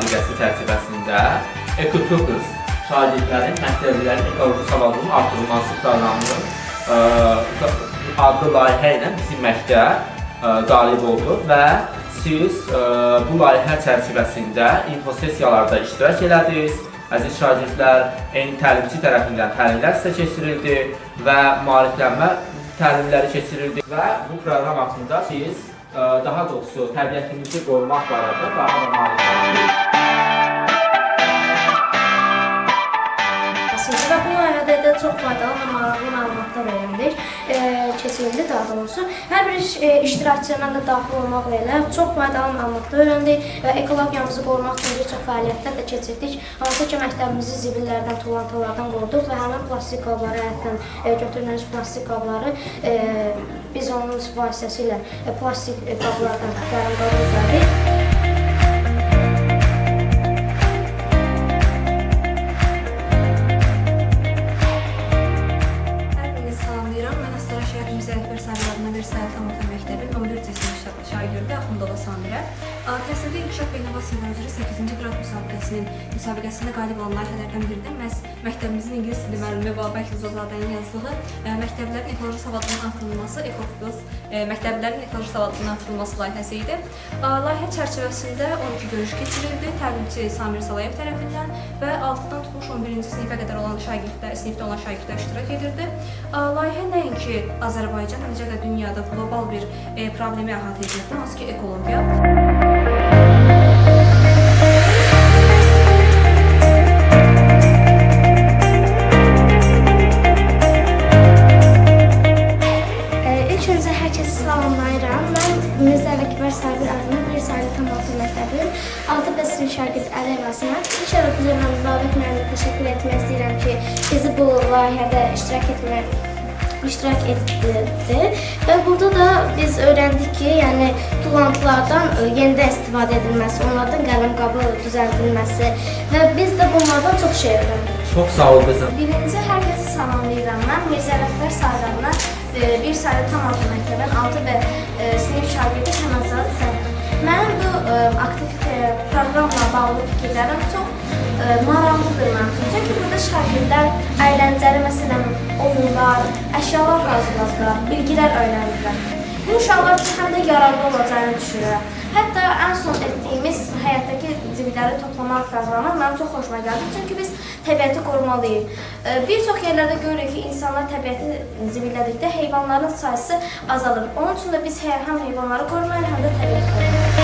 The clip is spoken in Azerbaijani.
müsabiqəsi çərçivəsində Ekotopus şagirdlərin, məktəblilərin ekoloji savadının artırılması proqramının adlı layihə ilə bizim məktəb qalib oldu və siz bu layihə çərçivəsində infosessiyalarda iştirak elədiniz. Əziz şagirdlər, eyni təlimçi tərəfindən təlimlər sizə keçirildi və maariflənmə təlimləri keçirildi və bu proqram haqqında biz daha doğrusu təbiətimizi qorumaq barədə daha da maarifləndik. Və bu layihədə də çox faydalı və maraqlı məlumatlar öyrəndik, keçirildi daha doğrusu. Hər bir iştirakçılarla da daxil olmaqla elə çox faydalı məlumatlar öyrəndik və ekologiyamızı qorumaq üçün bir çox fəaliyyətlər də keçirdik. Hansı ki, məktəbimizi zibillərdən, tullantılardan qoruduq və həmin plastik qabları, həyətdən götürülmüş plastik qabları biz onun vasitəsilə plastik qablardan qərəmqabı düzəldik. Təhsildə İnkişaf və İnnovasiyalar üzrə 8-ci qrad müsabiqəsində qalib olan layihələrdən biri də məhz məktəbimizin ingilis dili müəllimi Babək Zozadənin yazdığı məktəblərin ekoloji savadlığının artırılması, Ekotopus məktəblərin ekoloji savadlığının artırılması layihəsi idi. Layihə çərçivəsində 12 görüş keçirildi, təlimçi Samir Salayev tərəfindən və 6-dan tutmuş 11-ci sinifə qədər olan sinifdə olan şagirdlər iştirak edirdi. Layihə nəinki Azərbaycan, eləcə də dünyada qlobal bir problemi əhatə edirdi, hansı ki ekologiya. Şagird Əliyev Asimat. İnşallah bizimlə Babək müəllimə təşəkkür etmək istəyirəm ki, bizi bu layihədə iştirak etdirdi və burada da biz öyrəndik ki, yəni tullantılardan yenidən istifadə edilməsi, onlardan qələmqabı düzəldilməsi və biz də bunlardan çox şey öyrəndik. Çox sağ ol qızım. Birinci, hər kəsi salamlayıram. Mən Mirzə Rəhbər Saydamla bir saylı tam orta məktəbin 6 və sinif şagirdi Səmədzad Səhəm. Mənim bu aktivite proqramla bağlı fikirlərim çox maraqlıdır mənim üçün. Çünki burada şagirdlər əyləncəli, məsələn, oyunlar, əşyalar hazırladılar, bilgilər öyrəndirlər. Bu uşaqlar üçün həm də yararlı olacağını düşünürəm. Hətta ən son etdiyimiz həyatdakı zibilləri toplamaq proqramı mənim çox xoşuma gəldi. Çünki biz təbiəti qorumalıyıq. Bir çox yerlərdə görürük ki, insanlar təbiəti zibillədikdə heyvanların sayısı azalır. Onun üçün də biz həm heyvanları qorumalıyıq, həm də təbiəti qorumalıyıq.